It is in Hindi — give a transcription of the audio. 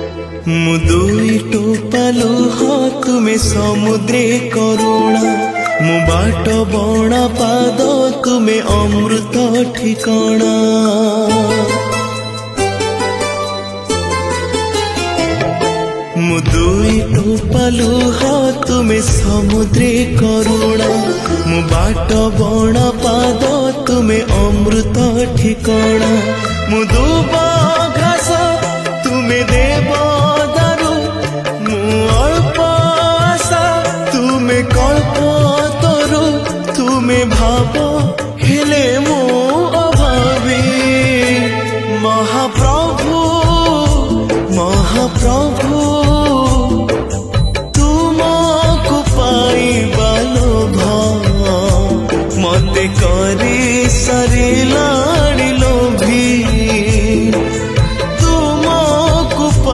मु दुई टोपा लुह तुमे समुद्रे करुणा मु बाट बणा पाद तुमे अमृत ठिकाना। मु दुई टोपा लुह तुमे समुद्रे करुणा मु बाट बणा पाद तुमे अमृत ठिकाना। मु दुबा घास तुमे देव दारु मु अल्प आशा तुमे कल्प तरु तुमे भाव हेले मु अभावी। महाप्रभु महाप्रभु